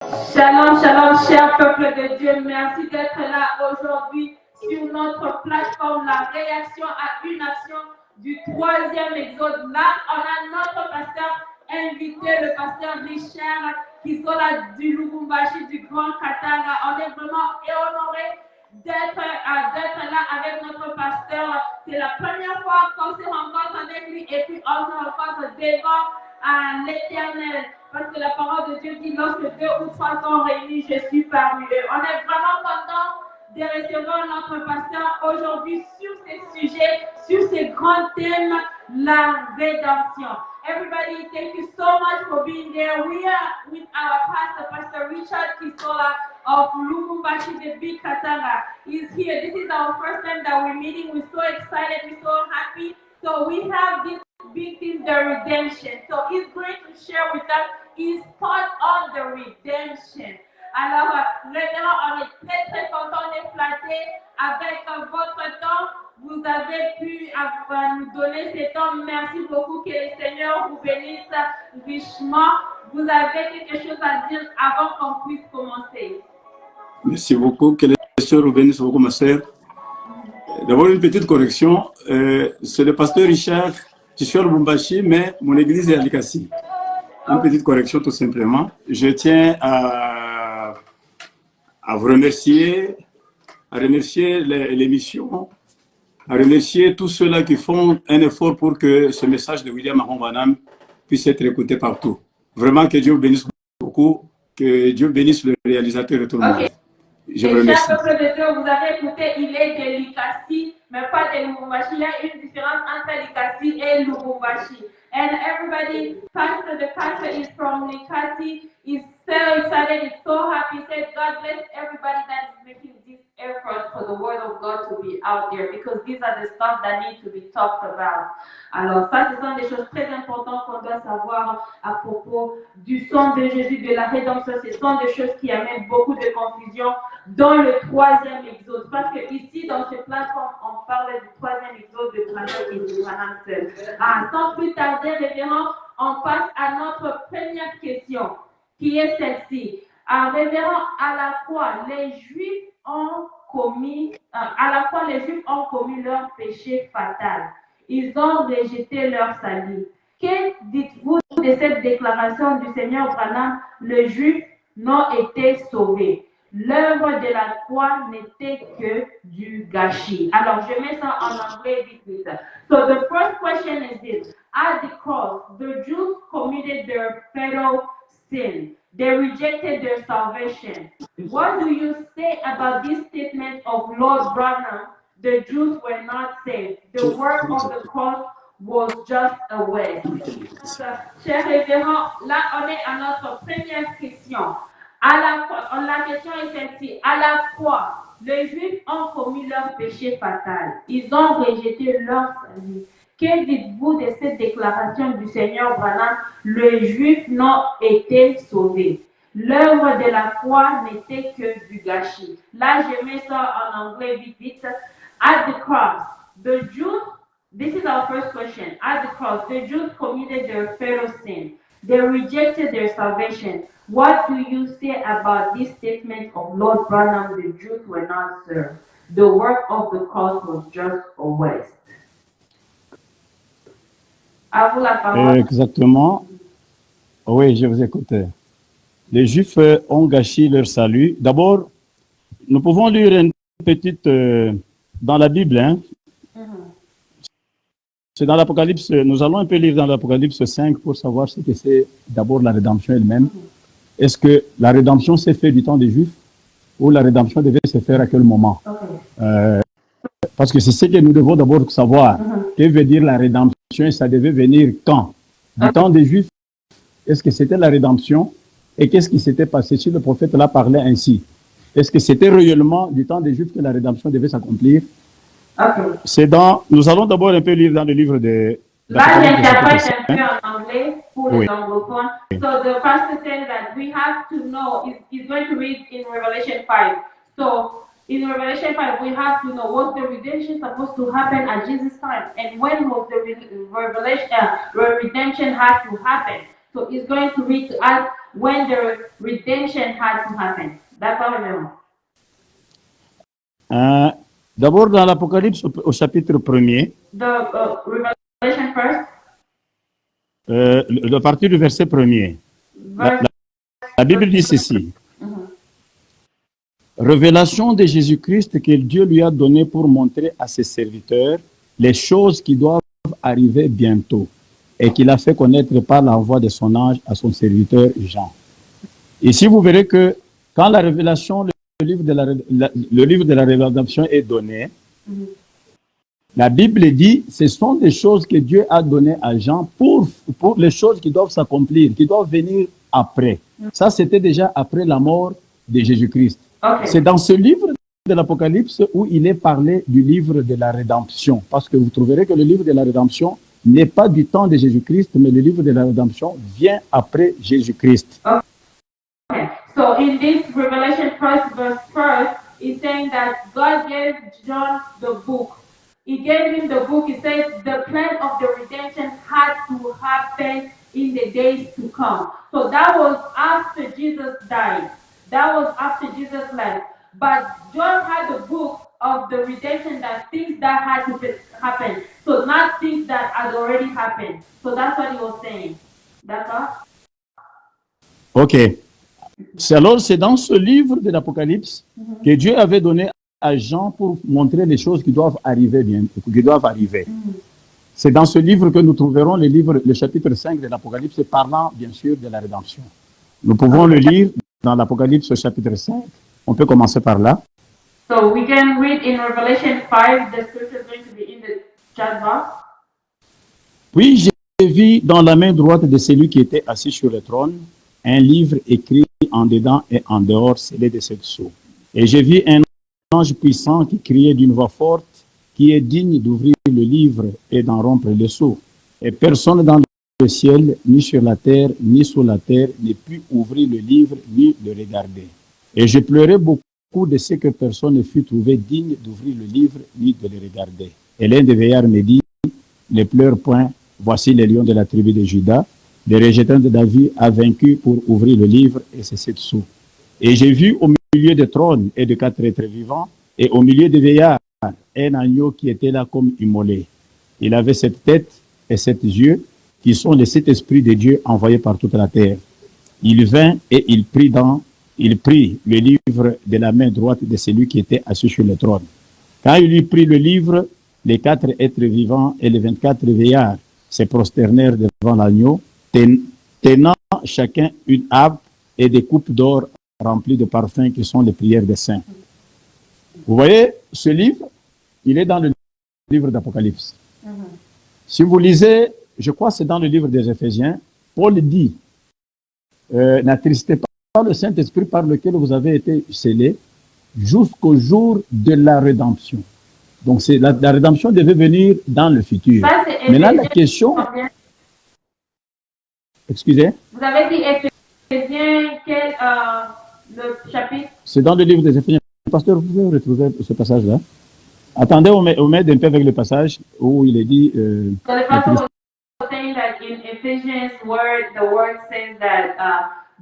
Shalom, shalom, cher peuple de Dieu. Merci d'être là aujourd'hui sur notre plateforme, la réaction à une action du 3e exode. Là, on a notre pasteur invité, le pasteur Richard, qui sont là du Lubumbashi, du Grand Katanga. On est vraiment honorés d'être là avec notre pasteur. C'est la première fois qu'on se rencontre avec lui et puis on se rencontre devant l'Éternel. Parce que la parole de Dieu dit, lorsque 2 ou 3 sont réunis, je suis parmi eux. On est vraiment content de recevoir notre pasteur aujourd'hui sur ces sujets, sur ces grands thèmes, la rédemption. Everybody, thank you so much for being there. We are with our pastor, Pastor Richard Kisola of Lubumbashi, the Big Katanga. He's here. This is our first time that we're meeting. We're so excited. We're so happy. So we have this big thing, the redemption. So he's going to share with us his thought on the redemption. Alors, révérend, on est très très content, on est flatté avec votre temps. Vous avez pu nous donner ce temps. Merci beaucoup, que le Seigneur vous bénisse richement. Vous avez quelque chose à dire avant qu'on puisse commencer. Merci beaucoup, que le Seigneur vous bénisse beaucoup, ma sœur. D'abord, une petite correction. C'est le pasteur Richard qui suis à Lubumbashi, mais mon église est à Likasi. Une petite correction tout simplement. Je tiens à vous remercier, l'émission, à remercier tous ceux-là qui font un effort pour que ce message de William Aron Branham puisse être écouté partout. Vraiment que Dieu bénisse beaucoup, que Dieu bénisse le réalisateur de tout le monde. Je vous remercie. Cher peuple de Dieu, vous avez écouté, il est de Likasi, mais pas de Lubumbashi. Il y a une différence entre Likasi et Lubumbashi. And everybody, the pastor is from Likasi. He's so excited, he's so happy. He said, God bless everybody that is making this effort for the word of God to be out there, because these are the stuff that need to be talked about. Alors ça, ce sont des choses très importantes qu'on doit savoir à propos du sang de Jésus, de la rédemption. Ce sont des choses qui amènent beaucoup de confusion dans le 3e exode. Parce que ici, dans cette plateforme, on parle du 3e exode de Branham et de Branham seul. Sans plus tarder, révérend, on passe à notre première question, qui est celle-ci. Révérend, à la fois les Juifs ont commis leur péché fatal. Ils ont rejeté leur salut. Que dites-vous de cette déclaration du Seigneur Branham? Les Juifs n'ont été sauvés. L'œuvre de la croix n'était que du gâchis. Alors, je mets ça en anglais vite vite. So the first question is this. At the cross, the Jews committed their fatal sin. They rejected their salvation. What do you say about this statement of Lord Branham? The Jews were not saved. The work of the cross was just a waste. Cher révérend, là on est à notre première question. La question est celle-ci. À la croix, les Juifs ont commis leur péché fatal. Ils ont rejeté leur salut. Que dites-vous de cette déclaration du Seigneur Branham? Les Juifs n'ont été sauvés. L'œuvre de la croix n'était que du gâchis. Là, je mets ça en anglais vite vite. At the cross, the Jews, this is our first question. At the cross, the Jews committed their fatal sin. They rejected their salvation. What do you say about this statement of Lord Branham? The Jews were not served. The work of the cross was just a waste. À vous la parole. Exactement. Oui, je vous écoutais. Les Juifs ont gâché leur salut. D'abord, nous pouvons lire une petite dans la Bible. Hein? C'est dans l'Apocalypse. Nous allons un peu lire dans l'Apocalypse 5 pour savoir ce que c'est d'abord la rédemption elle-même. Est-ce que la rédemption s'est faite du temps des Juifs ou la rédemption devait se faire à quel moment? Parce que c'est ce que nous devons d'abord savoir. Que veut dire la rédemption et ça devait venir quand? Du temps des Juifs, est-ce que c'était la rédemption? Et qu'est-ce qui s'était passé si le prophète là parlait ainsi? Est-ce que c'était réellement du temps des Juifs que la rédemption devait s'accomplir? C'est dans... Nous allons d'abord un peu lire dans le livre de... Là, j'interprète un peu en anglais pour les anglophones. So the pastor said that we have to know, he's going to read in Revelation 5. So in Revelation 5, we have to know, was the redemption supposed to happen at Jesus' time? And when was the redemption had to happen? So he's going to read to us when the redemption had to happen. D'accord, Reverend? D'abord, dans l'Apocalypse, au chapitre 1er, The Revelation first, à partir du verset 1er, verse. la Bible dit ceci. Révélation de Jésus-Christ que Dieu lui a donné pour montrer à ses serviteurs les choses qui doivent arriver bientôt et qu'il a fait connaître par la voix de son ange à son serviteur Jean. Ici, vous verrez que quand la révélation, le livre de la révélation est donné, la Bible dit ce sont des choses que Dieu a données à Jean pour les choses qui doivent s'accomplir, qui doivent venir après. Ça, c'était déjà après la mort de Jésus-Christ. Okay. C'est dans ce livre de l'Apocalypse où il est parlé du livre de la rédemption. Parce que vous trouverez que le livre de la rédemption n'est pas du temps de Jésus-Christ, mais le livre de la rédemption vient après Jésus-Christ. Okay. So in this Revelation first verse first, it's saying that God gave John the book. He gave him the book. He says the plan of the redemption had to happen in the days to come. So that was after Jesus died. That was after Jesus left. But John had the book of the redemption, that things that had to happen. So not things that had already happened. So that's what he was saying. That's all? Ok. Alors, c'est dans ce livre de l'Apocalypse que Dieu avait donné à Jean pour montrer les choses qui doivent arriver bientôt, qui doivent arriver. C'est dans ce livre que nous trouverons le chapitre 5 de l'Apocalypse parlant, bien sûr, de la rédemption. Nous pouvons le lire dans l'Apocalypse chapitre 5. On peut commencer par là. So we can read in Revelation 5, the scripture is going to be in the chat box. Puis j'ai vu dans la main droite de celui qui était assis sur le trône un livre écrit en dedans et en dehors, scellé de 7 sceaux. Et j'ai vu un ange puissant qui criait d'une voix forte, qui est digne d'ouvrir le livre et d'en rompre les sceaux. Et personne dans le ciel, ni sur la terre, ni sous la terre, ne put ouvrir le livre, ni le regarder. Et je pleurais beaucoup de ce que personne ne fut trouvé digne d'ouvrir le livre, ni de le regarder. Et l'un des veillards me dit, ne pleure point, voici les lions de la tribu de Juda, les rejetants de David a vaincu pour ouvrir le livre et ses 7 sceaux. Et j'ai vu au milieu des trônes et de 4 êtres vivants, et au milieu des veillards, un agneau qui était là comme immolé. Il avait 7 têtes et 7 yeux, qui sont les 7 esprits de Dieu envoyés par toute la terre. Il vint et il prit le livre de la main droite de celui qui était assis sur le trône. Quand il eut pris le livre, les 4 êtres vivants et les 24 veillards se prosternèrent devant l'agneau, tenant chacun une harpe et des coupes d'or remplies de parfums qui sont les prières des saints. Vous voyez, ce livre, il est dans le livre d'Apocalypse. Si vous lisez, je crois que c'est dans le livre des Éphésiens, Paul dit, n'attristez pas le Saint-Esprit par lequel vous avez été scellés jusqu'au jour de la rédemption. Donc la rédemption devait venir dans le futur. Ça, maintenant, la question... Excusez? Vous avez dit Éphésiens, quel le chapitre? C'est dans le livre des Éphésiens. Pasteur, vous pouvez retrouver ce passage-là? Attendez, on m'aide un peu avec le passage où il est dit... So the pastor was saying that in Ephesians word, the word says that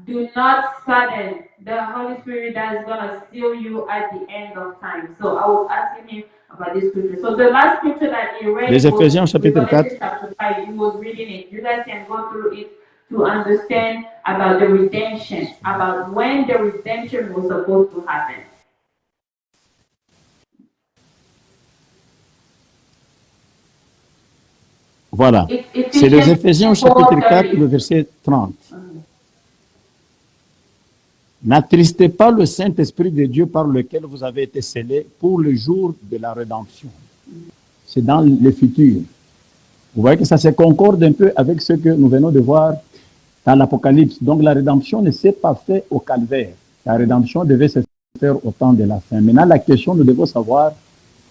do not sadden the Holy Spirit that is going to seal you at the end of time. So I was asking him about this scripture. So the last scripture that he read Les Éphésiens chapitre 4. Chapter 5, he was reading it. You guys can go through it to understand about the redemption, about when the redemption was supposed to happen. Voilà. C'est les Éphésiens chapitre 4, le verset 30. N'attristez pas le Saint-Esprit de Dieu par lequel vous avez été scellés pour le jour de la rédemption. C'est dans le futur. Vous voyez que ça se concorde un peu avec ce que nous venons de voir dans l'Apocalypse. Donc la rédemption ne s'est pas faite au calvaire. La rédemption devait se faire au temps de la fin. Maintenant, la question, nous devons savoir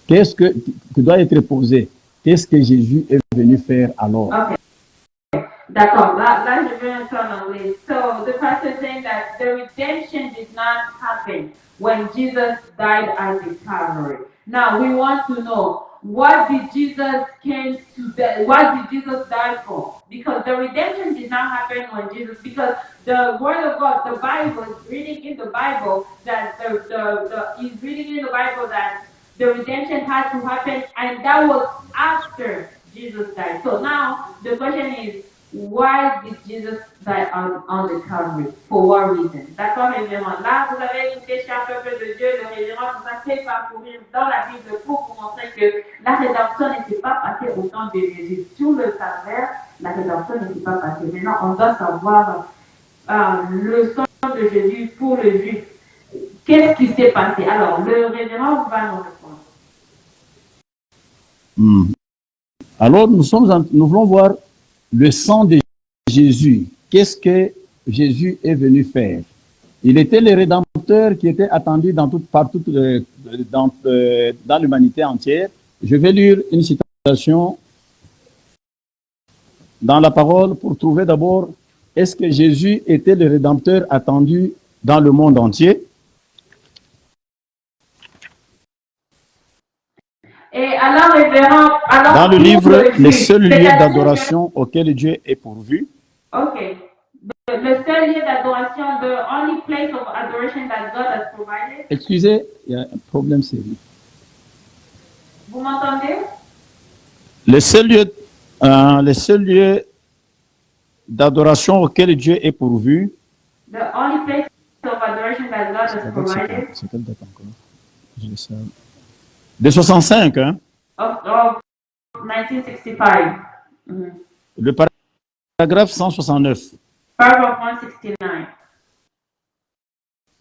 qu'est-ce que doit être posé. Qu'est-ce que Jésus est venu faire alors? Okay. D'accord. Là, je vais entrer en anglais. So, the pastor is saying that the redemption did not happen when Jesus died at the Calvary. Now, we want to know, what did Jesus came to what did Jesus die for? Because the redemption did not happen when Jesus, because the word of God, the Bible is reading in the Bible that is reading in the Bible that the redemption had to happen, and that was after Jesus died. So now the question is, why did Jesus die on the Calvary? For what reason? D'accord, révérend. Là, vous avez écouté cher peuple de Dieu, le révérend nous a fait parcourir dans la Bible pour vous montrer que la rédemption n'était pas passée au temps de Jésus. Sur le calvaire, la rédemption n'était pas passée. Maintenant, on doit savoir le sang de Jésus pour le juif. Qu'est-ce qui s'est passé? Alors, le révérend va nous répondre. Alors, nous voulons voir le sang de Jésus. Qu'est-ce que Jésus est venu faire? Il était le rédempteur qui était attendu dans l'humanité entière. Je vais lire une citation dans la parole pour trouver d'abord, est-ce que Jésus était le rédempteur attendu dans le monde entier? Et alors, révérend, dans le livre Les seuls lieux d'adoration auxquels Dieu est pourvu. Ok. Le seul lieu d'adoration, the only place of adoration that God has provided. Excusez, il y a un problème sérieux. Vous m'entendez? Les seuls lieux d'adoration auxquels Dieu est pourvu. The only place of adoration that God has provided. C'est quelle date encore? Je le sais. De 65, hein? Of 1965. Le paragraphe 169. Paragraph 169.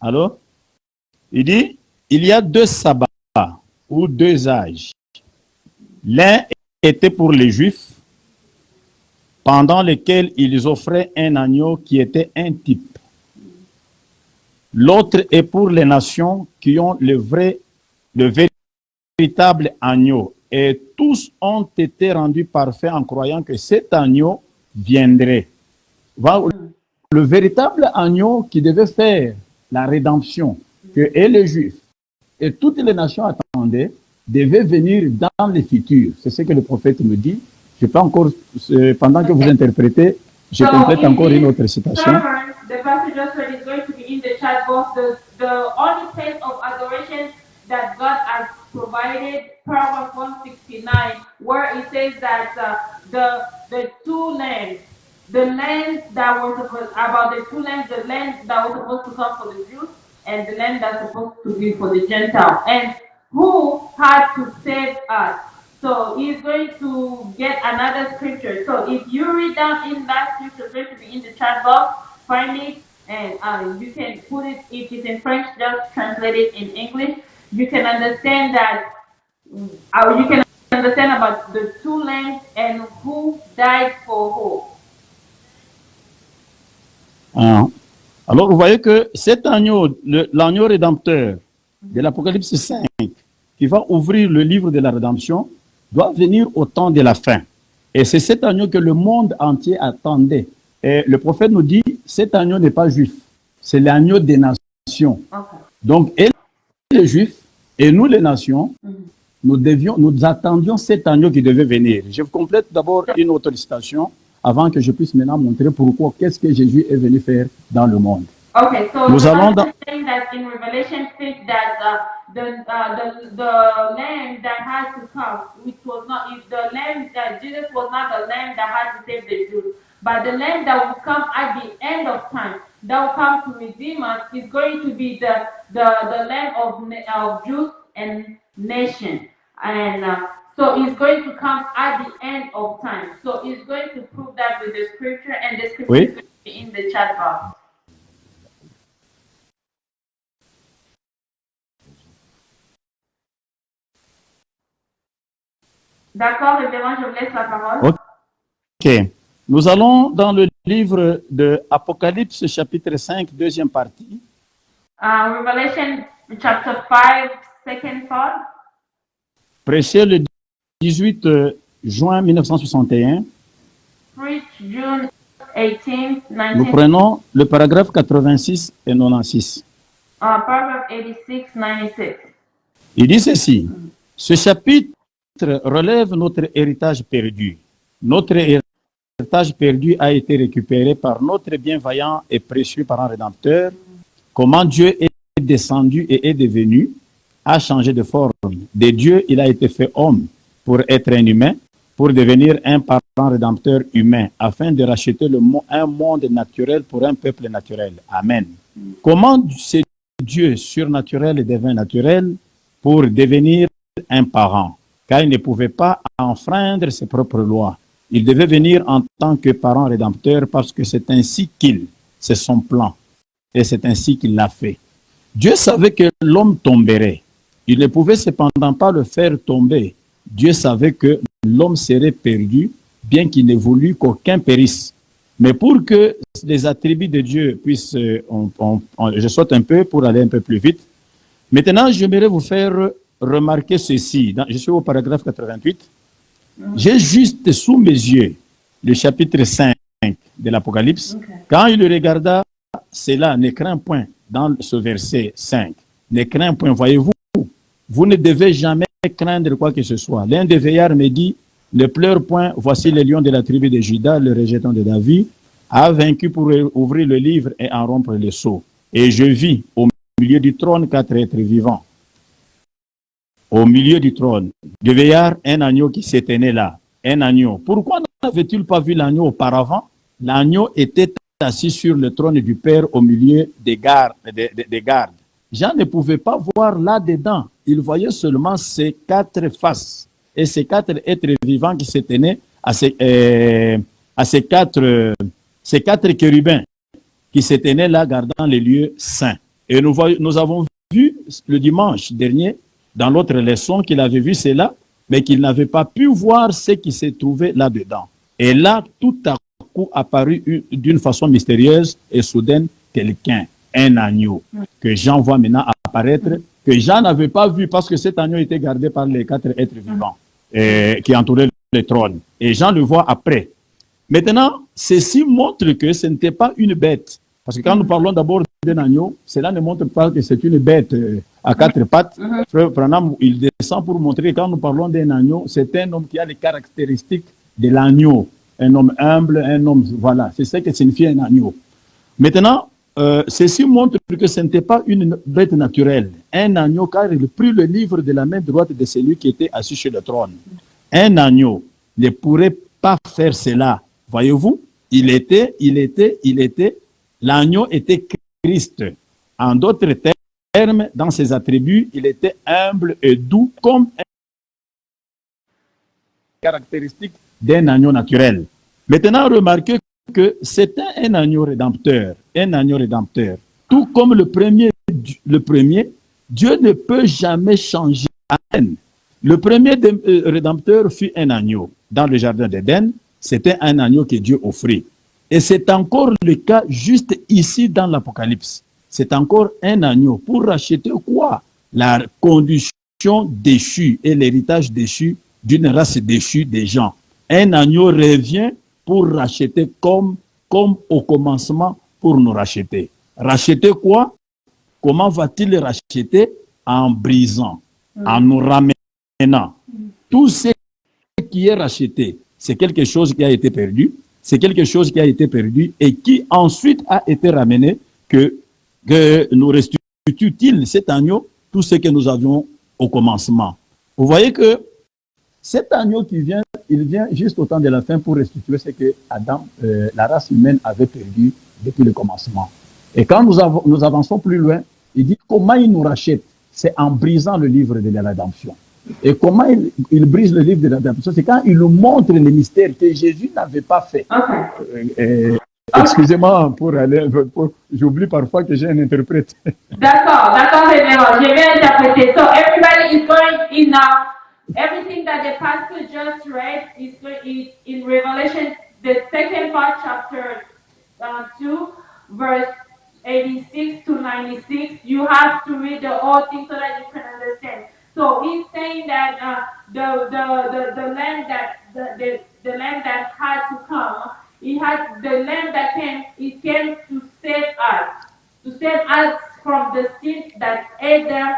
Alors, il dit, il y a deux sabbats ou deux âges. L'un était pour les Juifs, pendant lesquels ils offraient un agneau qui était un type. L'autre est pour les nations qui ont le véritable agneau, et tous ont été rendus parfaits en croyant que cet agneau viendrait. Le véritable agneau qui devait faire la rédemption, que et les Juifs et toutes les nations attendaient, devait venir dans le futur. C'est ce que le prophète me dit. Je peux encore, pendant que vous interprétez, je complète encore une autre citation. The passage is going to be in the chat box. The only place of adoration that God has provided, paragraph 169, where it says that the two lands, the land that was supposed, about the two lands, the land that was supposed to come for the Jews and the land that's supposed to be for the Gentiles, and who had to save us. So he's going to get another scripture. So if you read down in that scripture, it's going to be in the chat box, find it, and you can put it, if it's in French, just translate it in English. You can understand that, you can understand about the two lands and who died for who. Alors, vous voyez que cet agneau, l'agneau rédempteur de l'Apocalypse 5, qui va ouvrir le livre de la rédemption, doit venir au temps de la fin. Et c'est cet agneau que le monde entier attendait. Et le prophète nous dit, cet agneau n'est pas juif, c'est l'agneau des nations. Okay. Donc, et les Juifs et nous les nations, nous attendions cet agneau qui devait venir. Je complète d'abord une autre citation avant que je puisse maintenant montrer pourquoi, qu'est-ce que Jésus est venu faire dans le monde. Okay, so nous allons dans that in Revelation 6 that the lamb that had to come, which was not, if the lamb that Jesus was not the lamb that had to save the Jews, but the lamb that will come at the end of time, that will come to redeem us, is going to be the lamb of Jews and nation, and so it's going to come at the end of time. So it's going to prove that with the scripture, and the scripture is going to be in the chat box. D'accord, révérend, je vous laisse la parole. Ok. Nous allons dans le livre de Apocalypse, chapitre 5, deuxième partie. Revelation, chapter 5, second part. Prêché le 18 juin 1961. Preach June 18, 19. Nous prenons le paragraphe 86 et 96. Paragraph 86, 96. Il dit ceci. Ce chapitre relève notre héritage perdu. Notre héritage perdu a été récupéré par notre bienveillant et précieux parent rédempteur. Comment Dieu est descendu et est devenu, a changé de forme. De Dieu, il a été fait homme pour être un humain, pour devenir un parent rédempteur humain, afin de racheter un monde naturel pour un peuple naturel. Amen. Comment c'est Dieu surnaturel et devint naturel pour devenir un parent? Car il ne pouvait pas enfreindre ses propres lois. Il devait venir en tant que parent rédempteur parce que c'est ainsi c'est son plan. Et c'est ainsi qu'il l'a fait. Dieu savait que l'homme tomberait. Il ne pouvait cependant pas le faire tomber. Dieu savait que l'homme serait perdu, bien qu'il ne voulût qu'aucun périsse. Mais pour que les attributs de Dieu puissent... je saute un peu pour aller un peu plus vite. Maintenant, j'aimerais vous faire remarquer ceci. Je suis au paragraphe 88. J'ai juste sous mes yeux le chapitre 5 de l'Apocalypse. Okay. Quand il regarda cela, ne crains point, dans ce verset 5, ne crains point, voyez-vous, vous ne devez jamais craindre quoi que ce soit. L'un des veillards me dit, ne pleure point, voici le lion de la tribu de Juda, le rejeton de David, a vaincu pour ouvrir le livre et en rompre les sceaux. Et je vis au milieu du trône 4 êtres vivants. Au milieu du trône, de veillard, un agneau qui s'était né là, un agneau. Pourquoi n'avait-il pas vu l'agneau auparavant? L'agneau était assis sur le trône du Père au milieu des gardes. Jean ne pouvait pas voir là-dedans. Il voyait seulement ces 4 faces et ces 4 êtres vivants qui se tenaient à ces quatre chérubins qui se tenaient là gardant les lieux saints. Et nous avons vu le dimanche dernier, dans l'autre leçon, qu'il avait vu cela, mais qu'il n'avait pas pu voir ce qui se trouvait là-dedans. Et là, tout à coup, apparu d'une façon mystérieuse et soudaine, quelqu'un, un agneau, que Jean voit maintenant apparaître, que Jean n'avait pas vu parce que cet agneau était gardé par les 4 êtres vivants qui entouraient le trône. Et Jean le voit après. Maintenant, ceci montre que ce n'était pas une bête. Parce que quand nous parlons d'abord d'un agneau, cela ne montre pas que c'est une bête à 4 pattes. Frère Branham, il descend pour montrer que quand nous parlons d'un agneau, c'est un homme qui a les caractéristiques de l'agneau. Un homme humble, un homme, voilà, c'est ce que signifie un agneau. Maintenant, ceci montre que ce n'était pas une bête naturelle. Un agneau, car il prit le livre de la main droite de celui qui était assis sur le trône. Un agneau ne pourrait pas faire cela. Voyez-vous, l'agneau était Christ. En d'autres termes, dans ses attributs, il était humble et doux comme une caractéristique d'un agneau naturel. Maintenant, remarquez que c'est un agneau rédempteur, Tout comme le premier, Dieu ne peut jamais changer. Amen. Le premier rédempteur fut un agneau. Dans le jardin d'Éden, c'était un agneau que Dieu offrit. Et c'est encore le cas juste ici dans l'Apocalypse. C'est encore un agneau pour racheter quoi? La condition déchue et l'héritage déchu d'une race déchue des gens. Un agneau revient pour racheter comme au commencement pour nous racheter. Racheter quoi? Comment va-t-il racheter? En brisant, en nous ramenant. Tout ce qui est racheté, c'est quelque chose qui a été perdu. C'est quelque chose qui a été perdu et qui ensuite a été ramené que nous restitue-t-il cet agneau tout ce que nous avions au commencement. Vous voyez que cet agneau qui vient, il vient juste au temps de la fin pour restituer ce que Adam, la race humaine avait perdu depuis le commencement. Et quand nous avançons plus loin, il dit comment il nous rachète. C'est en brisant le livre de la rédemption. Et comment il brise le livre de la rédemption? C'est quand il nous montre les mystères que Jésus n'avait pas fait. Excusez-moi pour aller, j'oublie parfois que j'ai un interprète. D'accord, révérend. Je vais interpréter. So everybody is going in now. Everything that the pastor just read is in Revelation, the second part, chapter 2, verse 86 to 96. You have to read the whole thing so that you can understand. So he's saying that the lamb that had to come, the lamb that came, it came to save us from the sin that Adam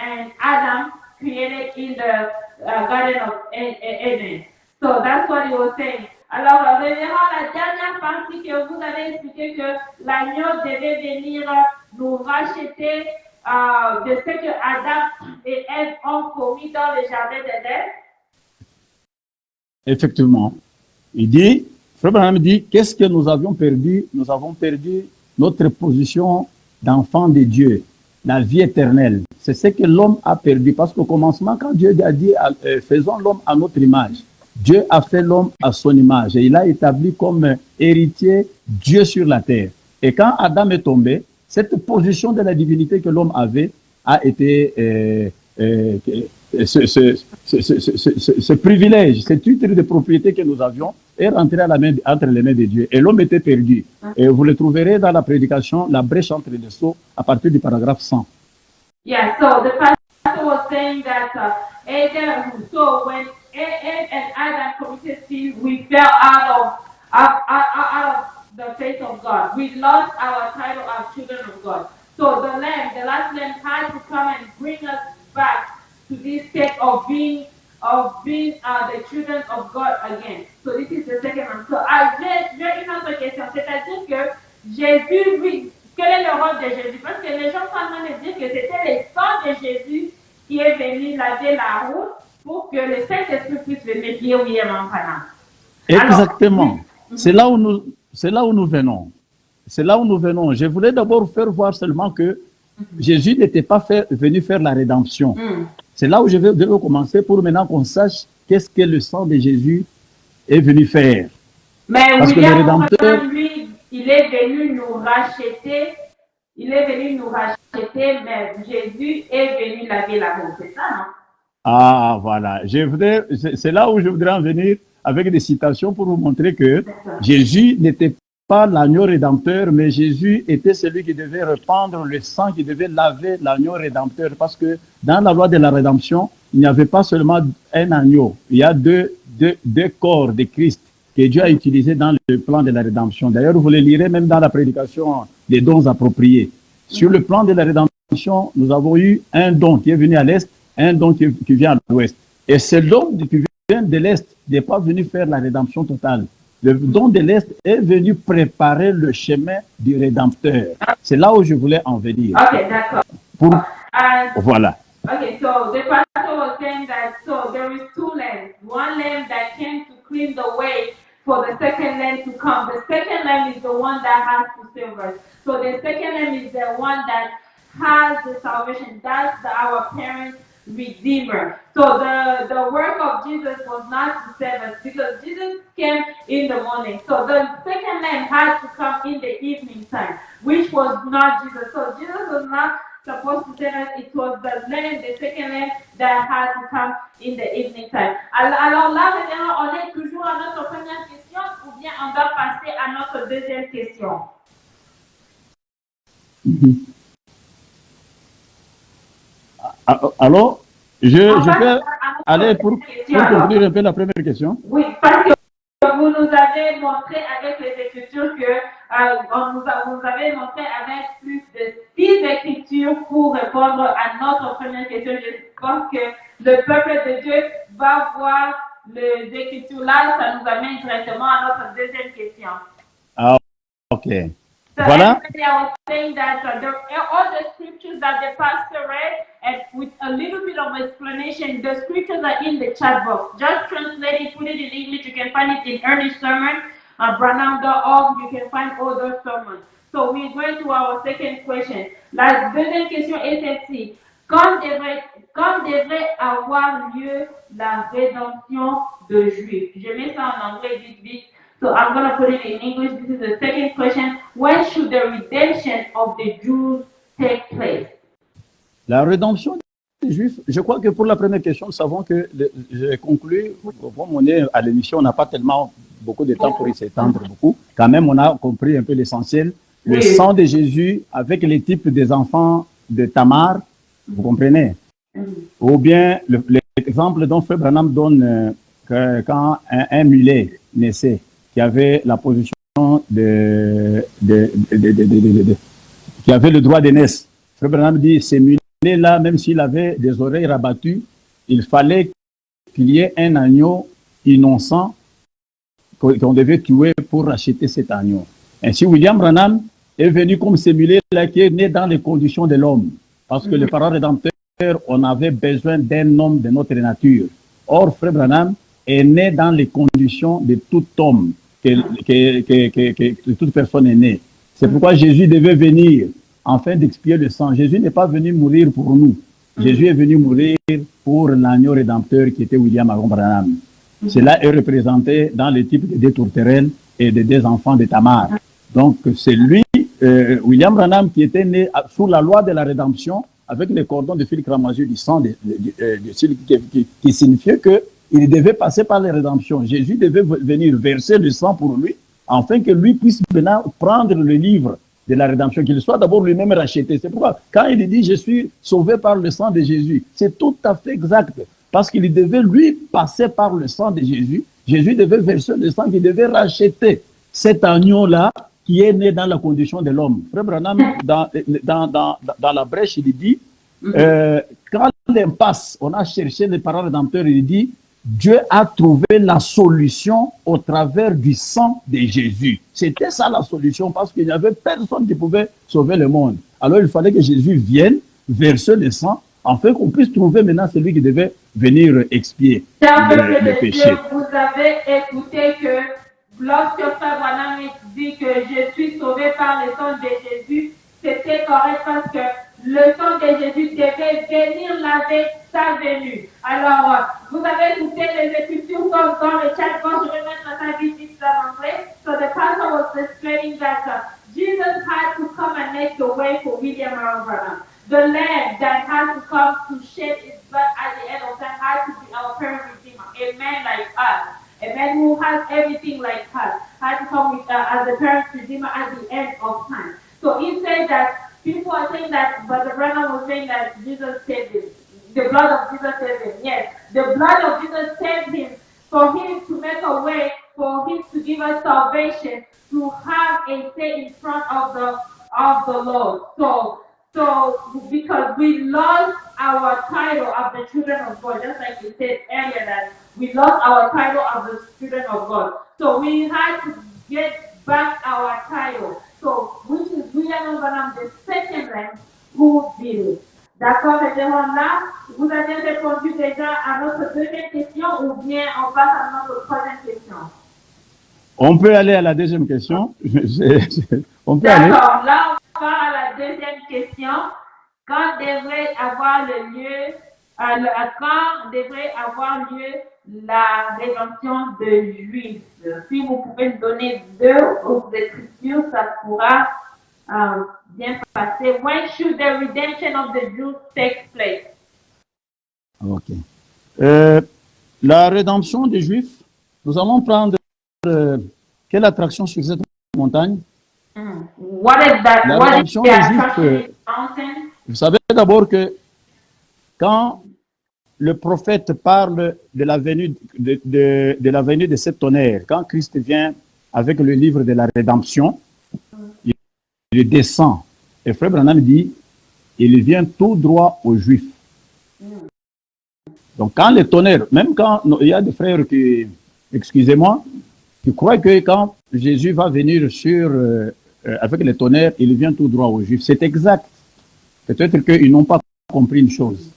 and Adam created in the Garden of Eden. So that's what he was saying. Alors, revenons à la dernière partie que vous avez expliqué que l'agneau devait venir nous racheter de ce que Adam et Ève ont commis dans le jardin d'Éden. Effectivement. Il dit, Frère Branham dit, qu'est-ce que nous avions perdu? Nous avons perdu notre position d'enfant de Dieu, la vie éternelle. C'est ce que l'homme a perdu. Parce qu'au commencement, quand Dieu a dit, faisons l'homme à notre image, Dieu a fait l'homme à son image et il a établi comme héritier Dieu sur la terre. Et quand Adam est tombé, cette position de la divinité que l'homme avait a été ce privilège, ce titre de propriété que nous avions est rentré entre les mains de Dieu. Et l'homme était perdu. Et vous le trouverez dans la prédication, la brèche entre les seaux, à partir du paragraphe 100. Yeah, so the pastor was saying that so when Eve and Adam committed sin, we fell out of the face of God. We lost our title of children of God. So the last lamb had to come and bring us back to this state of being the children of God again. So this is the second one. So j'ai une autre question, c'est-à-dire que Jésus, oui, quel est le rôle de Jésus? Parce que les gens sont en train de dire que c'était le sang de Jésus qui est venu laver la route pour que le Saint-Esprit puisse venir qui est oui en parlant. Exactement. C'est là où nous venons. C'est là où nous venons. Je voulais d'abord faire voir seulement que Jésus n'était pas venu faire la rédemption. C'est là où je vais commencer pour maintenant qu'on sache qu'est-ce que le sang de Jésus est venu faire. Mais parce William, que le rédempteur, lui, il est venu nous racheter. Il est venu nous racheter, mais Jésus est venu laver la route. C'est ça, non? Ah, voilà. C'est là où je voudrais en venir avec des citations pour vous montrer que Jésus n'était pas l'agneau rédempteur, mais Jésus était celui qui devait répandre le sang, qui devait laver l'agneau rédempteur. Parce que dans la loi de la rédemption, il n'y avait pas seulement un agneau. Il y a deux corps de Christ que Dieu a utilisés dans le plan de la rédemption. D'ailleurs, vous le lirez même dans la prédication des dons appropriés. Sur le plan de la rédemption, nous avons eu un don qui est venu à l'Est, un don qui vient à l'Ouest. Et ce don qui vient de l'Est n'est pas venu faire la rédemption totale. Le don de l'Est est venu préparer le chemin du Rédempteur. C'est là où je voulais en venir. Ok, d'accord. Voilà. Okay, so the pastor was saying that so there is two lambs. One lamb that came to clean the way for the second lamb to come. The second lamb is the one that has to save us. So the second lamb is the one that has the salvation. That's our parent Redeemer. So the work of Jesus was not to save us because Jesus came in the morning. So the second lamb had to come in the evening time, which was not Jesus. So Jesus was not supposed to save us. It was the second lamb that had to come in the evening time. Alors là, maintenant, on est toujours à notre première question ou bien on doit passer à notre deuxième question? Alors, je vais aller pour conclure un peu la première question. Oui, parce que vous nous avez montré avec les Écritures que vous avez montré avec plus de 6 Écritures pour répondre à notre première question. Je pense que le peuple de Dieu va voir les Écritures là, ça nous amène directement à notre deuxième question. Ah, ok. So Voilà. I was saying that all the scriptures that the pastor read, and with a little bit of explanation, the scriptures are in the chat box. Just translate it, put it in English. You can find it in Ernest Sermon, Branham.org. You can find all those sermons. So we're going to our second question. La deuxième question est celle-ci. Quand devrait avoir lieu la rédemption de Juifs? Je mets ça en anglais vite vite. So I'm going to put it in English. This is the second question. When should the redemption of the Jews take place? La rédemption des Juifs, je crois que pour la première question, nous savons que j'ai conclu, bon, on est à l'émission, on n'a pas tellement beaucoup de temps pour y s'étendre beaucoup. Quand même, on a compris un peu l'essentiel. Le sang de Jésus avec les types des enfants de Tamar, vous comprenez? Ou bien l'exemple dont Frère Branham donne quand un mulet naissait, qui avait la position qui avait le droit de naître. Frère Branham dit, ces mulets est là, même s'il avait des oreilles rabattues, il fallait qu'il y ait un agneau innocent qu'on devait tuer pour racheter cet agneau. Ainsi, William Branham est venu comme celui là qui est né dans les conditions de l'homme. Parce que le parent rédempteur, on avait besoin d'un homme de notre nature. Or, Frère Branham est né dans les conditions de tout homme, que toute personne est née. C'est pourquoi Jésus devait venir afin d'expier le sang. Jésus n'est pas venu mourir pour nous. Jésus est venu mourir pour l'agneau rédempteur qui était William Branham. Cela est représenté dans les types de deux tourterelles et de deux enfants de Tamar. Donc, c'est lui, William Branham, qui était né sous la loi de la rédemption, avec les cordons de fil cramoisi du sang, qui signifiait qu'il devait passer par la rédemption. Jésus devait venir verser le sang pour lui, afin que lui puisse maintenant prendre le livre de la rédemption, qu'il soit d'abord lui-même racheté. C'est pourquoi, quand il dit « je suis sauvé par le sang de Jésus », c'est tout à fait exact. Parce qu'il devait, lui, passer par le sang de Jésus. Jésus devait verser le sang, qui devait racheter cet agneau-là qui est né dans la condition de l'homme. Frère Branham, dans la brèche, il dit, quand l'impasse, on a cherché les parents rédempteurs, il dit, Dieu a trouvé la solution au travers du sang de Jésus. C'était ça la solution, parce qu'il n'y avait personne qui pouvait sauver le monde. Alors il fallait que Jésus vienne verser le sang, afin qu'on puisse trouver maintenant celui qui devait venir expier le péché. Vous avez écouté que lorsque Frère Branham dit que je suis sauvé par le sang de Jésus, c'était correct parce que le sang de Jésus devait venir laver sa venue. Alors, vous avez écouté les écritures dans le chat box, je vais mettre ça vite en anglais. So the pastor was explaining that Jesus had to come and make the way for William Branham. The lamb that has to come to shed its blood at the end of time has to be our parent redeemer, a man like us, a man who has everything like us, has to come with, as a parent redeemer at the end of time. So he said that people are saying that, but the Branham was saying that Jesus saved him. The blood of Jesus saved him. Yes, the blood of Jesus saved him for him to make a way, for him to give us salvation, to have a say in front of the Lord. So, because we lost our title of the children of God, just like you said earlier, that we lost our title of the children of God. So we had to get back our title. So, which is William Branham, the second man who did it. D'accord, ces gens-là, vous avez répondu déjà à notre deuxième question ou bien on passe à notre troisième question? On peut aller à la deuxième question. On peut aller. D'accord, là on va à la deuxième question. Quand devrait avoir lieu la rédemption de Juifs? Si vous pouvez nous donner deux autres écritures, ça pourra bien passer. When should the redemption of the Jews take place? Ok. La rédemption des Juifs, nous allons prendre quelle attraction sur cette montagne? What is that? La What rédemption is the des attraction Juifs, in the mountain? vous savez d'abord que quand le prophète parle de la venue de cet tonnerre, quand Christ vient avec le livre de la rédemption, il descend. Et Frère Branham dit, il vient tout droit aux Juifs. Donc quand le tonnerre, même quand il y a des frères qui, excusez-moi, qui croient que quand Jésus va venir avec le tonnerre, il vient tout droit aux Juifs. C'est exact. Peut-être qu'ils n'ont pas compris une chose.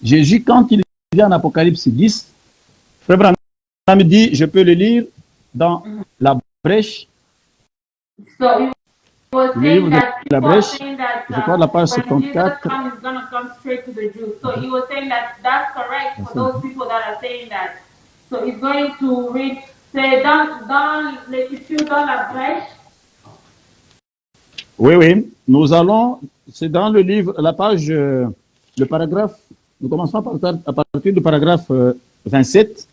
Jésus, quand il vient en Apocalypse 10, Frère Branham dit, je peux le lire dans la brèche. So he was Le saying livre de that la people are brèche, saying that je crois la page when Jesus 74. comes, he's going to come straight to the Jews. So he was saying that that's correct for those people that are saying that. So he's going to read, c'est dans l'écriture, dans la brèche. Oui, oui. Nous allons, c'est dans le livre, la page, le paragraphe, nous commençons à partir du paragraphe 27.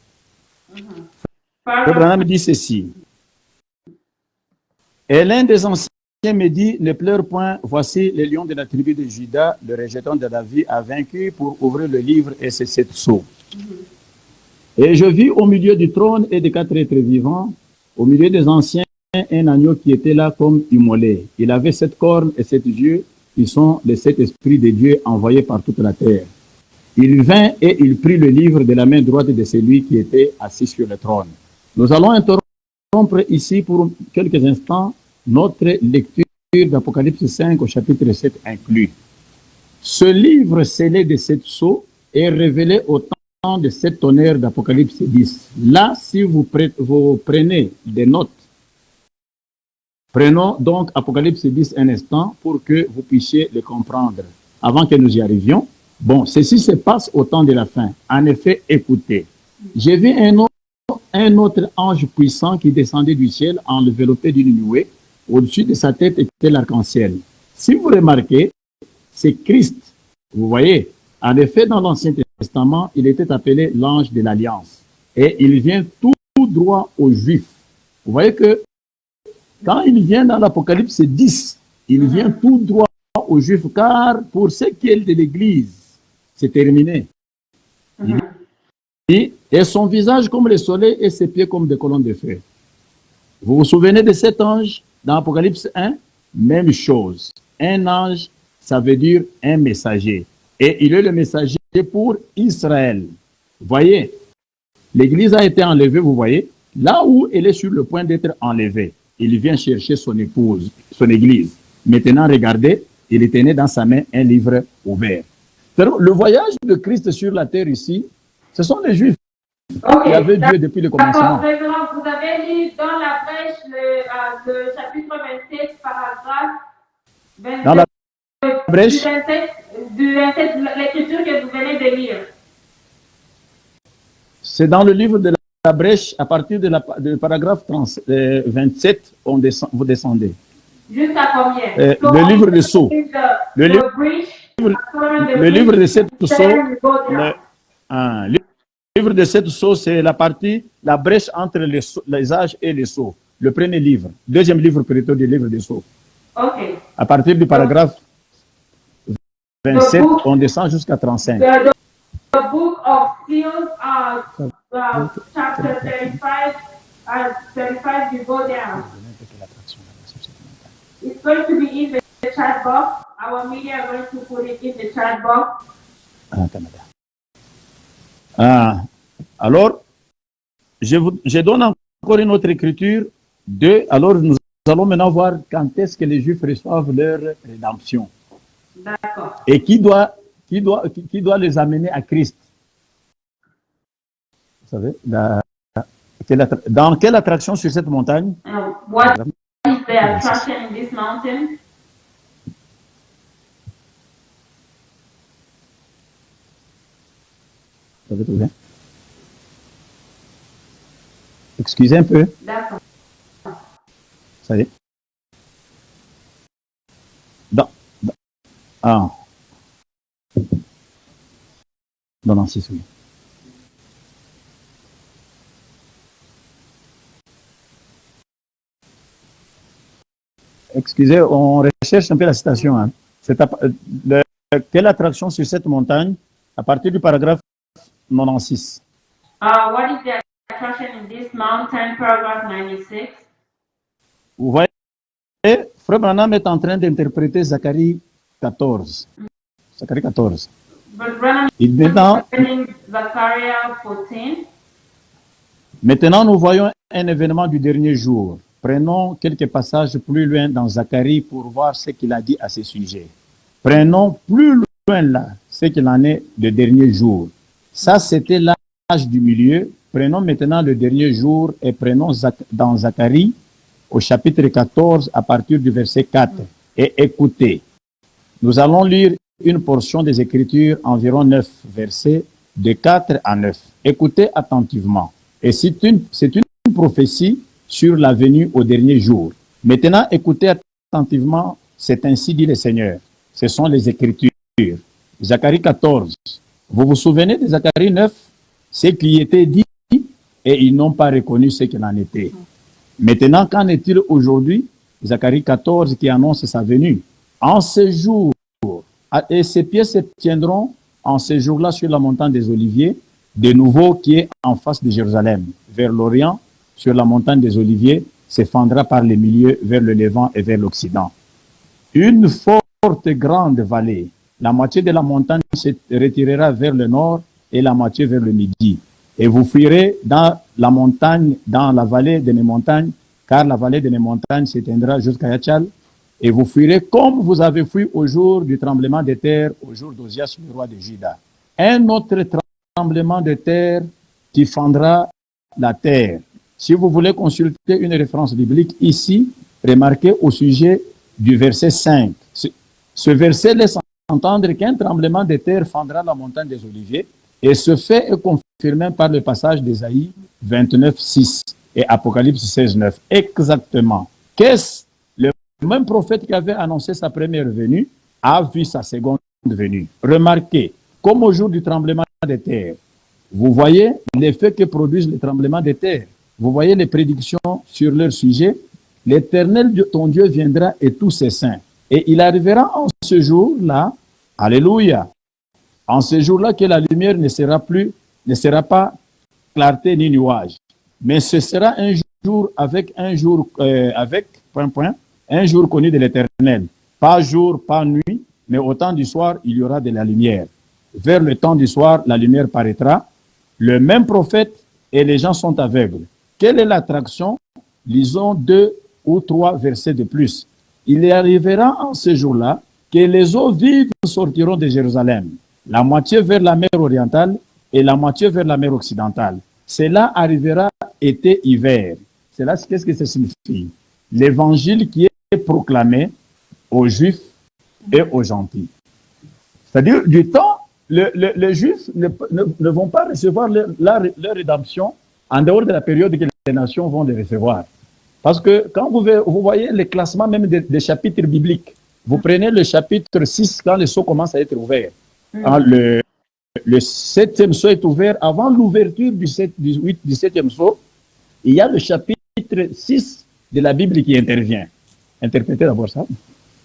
Abraham dit ceci. Et l'un des anciens me dit, ne pleure point, voici le lion de la tribu de Juda, le rejeton de David, a vaincu pour ouvrir le livre et ses 7 sceaux. Et je vis au milieu du trône et des 4 êtres vivants, au milieu des anciens, un agneau qui était là comme immolé. Il avait 7 cornes et 7 yeux, qui sont les 7 esprits de Dieu envoyés par toute la terre. Il vint et il prit le livre de la main droite de celui qui était assis sur le trône. Nous allons interrompre ici pour quelques instants notre lecture d'Apocalypse 5 au chapitre 7 inclus. Ce livre scellé de 7 sceaux est révélé au temps de 7 tonnerres d'Apocalypse 10. Là, si vous prenez des notes, prenons donc Apocalypse 10 un instant pour que vous puissiez le comprendre. Avant que nous y arrivions, bon, ceci se passe au temps de la fin. En effet, écoutez. J'ai vu un autre ange puissant qui descendait du ciel enveloppé d'une nuée. Au-dessus de sa tête était l'arc-en-ciel. Si vous remarquez, c'est Christ. Vous voyez, en effet, dans l'Ancien Testament, il était appelé l'ange de l'Alliance. Et il vient tout droit aux Juifs. Vous voyez que quand il vient dans l'Apocalypse 10, il vient tout droit aux Juifs, car pour ce qui est de l'Église, c'est terminé. Et son visage comme le soleil et ses pieds comme des colonnes de feu. Vous vous souvenez de cet ange dans Apocalypse 1? Même chose. Un ange, ça veut dire un messager. Et il est le messager pour Israël. Vous voyez, l'Église a été enlevée, vous voyez, là où elle est sur le point d'être enlevée. Il vient chercher son épouse, son Église. Maintenant, regardez, il tenait dans sa main un livre ouvert. Le voyage de Christ sur la terre ici, ce sont les Juifs qui avaient Dieu depuis le commencement. D'accord, vous avez lu dans la brèche le chapitre 27, paragraphe 27. Dans la brèche Du 27, l'écriture que vous venez de lire. C'est dans le livre de la brèche, à partir du paragraphe 27, vous descendez. Jusqu'à combien? Le livre de Sceaux. Le livre de 7 sceaux. Le livre de 7 sceaux, c'est la brèche entre les âges et les sceaux. Le premier livre. Deuxième livre plutôt du livre des sceaux. Ok. À partir du paragraphe 27, on descend jusqu'à 35. The book of Seals, chapter 35, 35, you go down. It's going to be in the chat box. Our media are going to put it in the chat box. Alors, je donne encore une autre écriture. Alors, nous allons maintenant voir quand est-ce que les Juifs reçoivent leur rédemption. D'accord. Et qui doit les amener à Christ. Vous savez, dans quelle attraction sur cette montagne? What is the attraction in this mountain? Vous avez trouvé? Excusez un peu. D'accord. Ça y est. Dans Nancy, oui. Excusez, on recherche un peu la citation. Hein. Quelle attraction sur cette montagne, à partir du paragraphe 96. What is the attraction in this mountain, paragraph 96? Vous voyez, Frère Branham est en train d'interpréter Zacharie 14. Zacharie 14. Maintenant, nous voyons un événement du dernier jour. Prenons quelques passages plus loin dans Zacharie pour voir ce qu'il a dit à ce sujet. Prenons plus loin là ce qu'il en est le dernier jour. Ça, c'était l'âge du milieu. Prenons maintenant le dernier jour et prenons dans Zacharie au chapitre 14 à partir du verset 4. Et écoutez, nous allons lire une portion des Écritures, environ 9 versets, de 4 à 9. Écoutez attentivement. Et c'est une prophétie sur la venue au dernier jour. Maintenant, écoutez attentivement, c'est ainsi dit le Seigneur. Ce sont les Écritures. Zacharie 14. Vous vous souvenez de Zacharie 9? Ce qui était dit et ils n'ont pas reconnu ce qu'il en était. Maintenant, qu'en est-il aujourd'hui? Zacharie 14 qui annonce sa venue. En ce jour, et ces pieds se tiendront en ce jour-là sur la montagne des Oliviers, de nouveau qui est en face de Jérusalem, vers l'Orient, sur la montagne des Oliviers, s'effondrera par les milieux vers le Levant et vers l'Occident. Une force forte grande vallée. La moitié de la montagne se retirera vers le nord et la moitié vers le midi. Et vous fuirez dans la montagne, dans la vallée de mes montagnes, car la vallée de mes montagnes s'éteindra jusqu'à Yachal. Et vous fuirez comme vous avez fui au jour du tremblement de terre, au jour d'Ozias, le roi de Juda. Un autre tremblement de terre qui fendra la terre. Si vous voulez consulter une référence biblique ici, remarquez au sujet du verset 5. Ce verset laisse entendre qu'un tremblement de terre fendra la montagne des Oliviers, et ce fait est confirmé par le passage d'Ésaïe 29, 6 et Apocalypse 16, 9. Exactement. Qu'est-ce le même prophète qui avait annoncé sa première venue a vu sa seconde venue? Remarquez, comme au jour du tremblement de terre, vous voyez l'effet que produisent les tremblements de terre. Vous voyez les prédictions sur leur sujet. L'Éternel, ton Dieu, viendra et tous ses saints. Et il arrivera en ce jour-là, alléluia, en ce jour-là que la lumière ne sera pas clarté ni nuage. Mais ce sera un jour avec un jour connu de l'Éternel. Pas jour, pas nuit, mais au temps du soir, il y aura de la lumière. Vers le temps du soir, la lumière paraîtra. Le même prophète et les gens sont aveugles. Quelle est l'attraction? Lisons 2 ou 3 versets de plus. Il arrivera en ce jour-là que les eaux vives sortiront de Jérusalem, la moitié vers la mer orientale et la moitié vers la mer occidentale. Cela arrivera été-hiver. Cela, qu'est-ce que ça signifie? L'évangile qui est proclamé aux Juifs et aux gentils. C'est-à-dire, du temps, les Juifs ne vont pas recevoir leur rédemption en dehors de la période que les nations vont les recevoir. Parce que quand vous voyez le classement même des chapitres bibliques, vous prenez le chapitre 6 quand le sceau commence à être ouvert. Le 7e sceau est ouvert avant l'ouverture du 7e sceau. Il y a le chapitre 6 de la Bible qui intervient. Interprétez d'abord ça.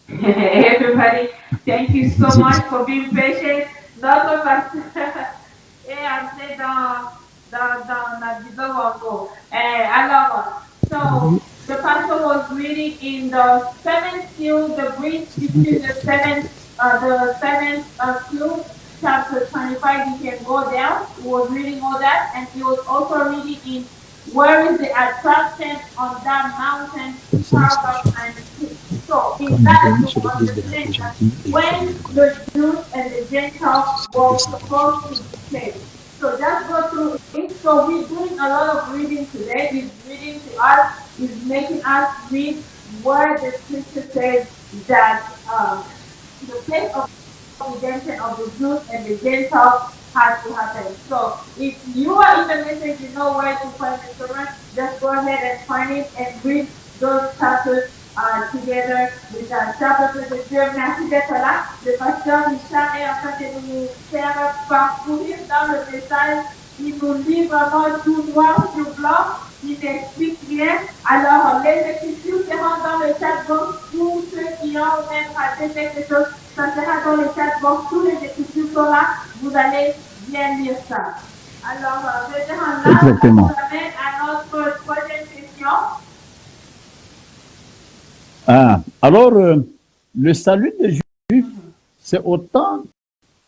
Hey everybody, thank you so much for being patient. Notre pasteur est entré dans la vidéo encore. Alors, so the pastor was reading in the 7th seal, the bridge between the 7th seal, chapter 25. You can go down. He was reading all that, and he was also reading in where is the attraction on that mountain, Parabah and Peak. So in that you understand that when the Jews and the Gentiles were supposed to be saved. So just go through it. So we're doing a lot of reading today. He's reading to us, he's making us read where the scripture says that the place of redemption of the Jews and the Gentiles has to happen. So if you are in the message, you know where to find the sermon, just go ahead and find it and read those chapters together with us. Chapter 22, merci d'être là. Le pasteur Richard est en train de nous faire parcourir dans le message. Il nous lit vraiment tout noir sur blanc. Il n'explique rien. Alors, les écritures seront dans le chat box pour ceux qui ont même raté quelque chose. Ça sera dans le chat box. Tous les écritures sont là. Vous allez bien lire ça. Alors, révérend là, ça nous amène à notre troisième question. Alors, le salut des Juifs, c'est autant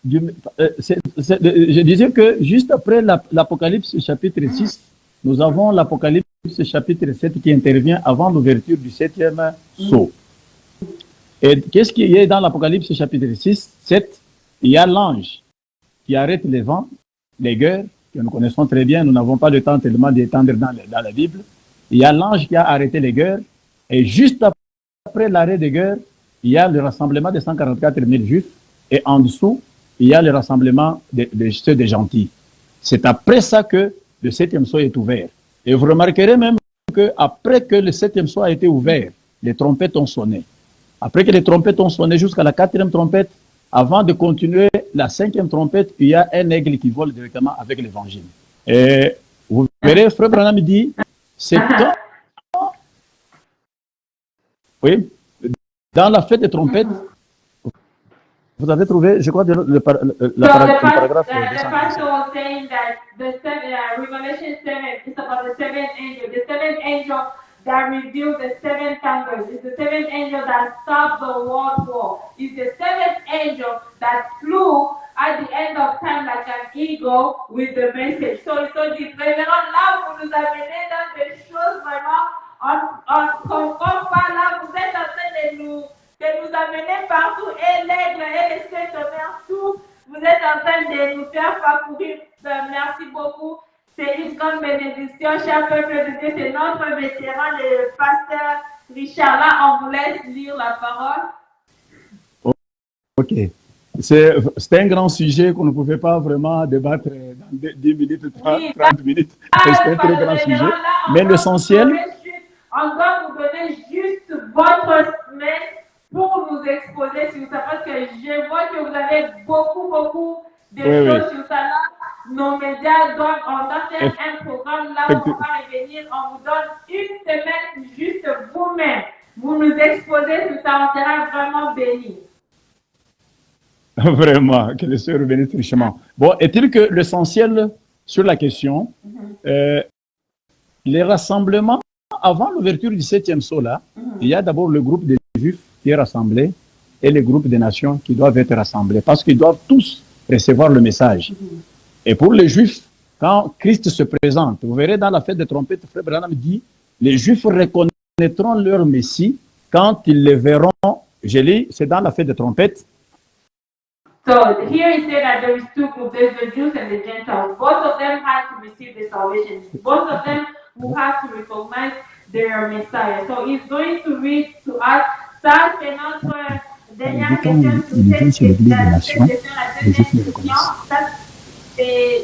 je disais que juste après l'Apocalypse chapitre 6, nous avons l'Apocalypse chapitre 7 qui intervient avant l'ouverture du 7e sceau. Et qu'est-ce qu'il y a dans l'Apocalypse chapitre 6, 7? Il y a l'ange qui arrête les vents, les guerres, que nous connaissons très bien, nous n'avons pas le temps tellement d'étendre dans la Bible. Il y a l'ange qui a arrêté les guerres, et juste après l'arrêt des guerres, il y a le rassemblement des 144 000 Juifs, et en dessous, il y a le rassemblement de ceux des gentils. C'est après ça que le 7e sceau est ouvert. Et vous remarquerez même qu'après que le 7e sceau a été ouvert, les trompettes ont sonné. Après que les trompettes ont sonné jusqu'à la 4e trompette, avant de continuer la 5e trompette, il y a un aigle qui vole directement avec l'évangile. Et vous verrez, Frère Branham dit, c'est quand, oui, dans la fête des trompettes, vous avez trouvé, je crois, le paragraphe. The pastor was saying that the Revelation 7 is about the seventh angel. The seventh angel that revealed the seven thunders. It's the seventh angel that stopped the world war. It's the seventh angel that flew at the end of time like an eagle with the message. So dit, révérend, là, vous nous amenez dans des choses vraiment, on ne comprend pas là, vous êtes en train de nous amener partout, et l'aigle, et les sept tonnerres, tout, vous êtes en train de nous faire parcourir. Merci beaucoup. C'est une grande bénédiction, cher peuple de Dieu. C'est notre vétéran, le pasteur Richard. Là, on vous laisse lire la parole. Ok. C'est un grand sujet qu'on ne pouvait pas vraiment débattre dans 10 minutes, 30 minutes. C'est un très grand sujet. Mais l'essentiel... On doit vous donner juste votre semaine pour nous exposer sur ça. Parce que je vois que vous avez beaucoup de choses sur ça là. Nos médias doivent, on doit faire un programme là où on va revenir, on vous donne une semaine juste vous-même. Vous nous exposez sur ça, on sera vraiment bénis. Vraiment, que le Seigneur bénisse richement. Bon, est-il que l'essentiel sur la question, les rassemblements, avant l'ouverture du 7e saut là, il y a d'abord le groupe des Juifs qui est rassemblé et le groupe des nations qui doivent être rassemblés parce qu'ils doivent tous recevoir le message. Et pour les Juifs, quand Christ se présente, vous verrez dans la fête des trompettes, Frère Branham dit, les Juifs reconnaîtront leur Messie quand ils le verront. Je lis, c'est dans la fête des trompettes. So here he said that there is two groups, there's the Jews and the Gentiles. Both of them had to receive the salvation. Both of them who had to recognize their Messiah. So he's going to read to us. Ça, c'est notre dernière question. Ils sur l'église des nations, les Juifs le reconnaissent. C'est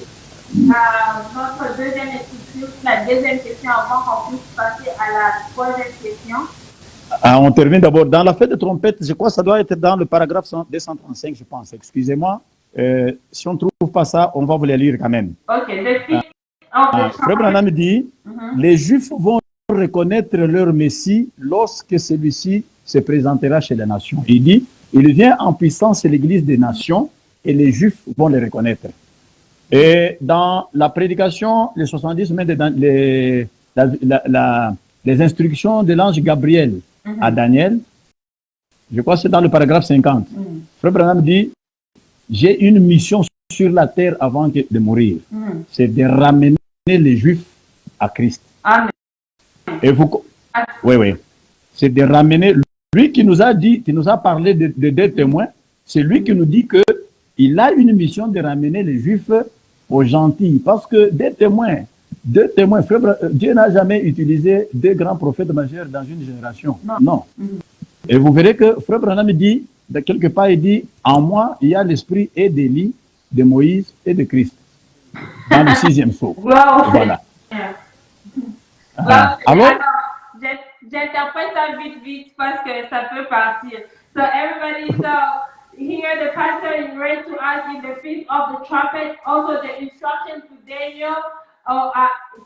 notre deuxième étude, la deuxième question avant qu'on puisse passer à la troisième question. On termine d'abord dans la fête de trompette. Je crois que ça doit être dans le paragraphe 235, je pense. Excusez-moi. Si on ne trouve pas ça, on va vous les lire quand même. Ok. Frère Branham dit, les Juifs vont reconnaître leur Messie lorsque celui-ci se présentera chez les nations. Il dit, il vient en puissance chez l'Église des nations et les Juifs vont les reconnaître. Et dans la prédication, les 70, les instructions de l'ange Gabriel à Daniel, je crois que c'est dans le paragraphe 50. Frère Branham dit, j'ai une mission sur la terre avant de mourir. C'est de ramener les Juifs à Christ. Amen. Et vous, oui. C'est de ramener, lui qui nous a dit, qui nous a parlé de deux témoins, c'est lui qui nous dit que il a une mission de ramener les Juifs aux gentils. Parce que deux témoins, frère, Dieu n'a jamais utilisé deux grands prophètes majeurs dans une génération. Non. Et vous verrez que Frère Branham dit, de quelque part, il dit, en moi, il y a l'esprit et d'Élie, de Moïse et de Christ. Dans le 6e saut. Voilà. Alors, j'interprète ça vite parce que ça peut partir. So everybody, here the pastor is read to us in the feast of the trumpet, also the instruction to Daniel,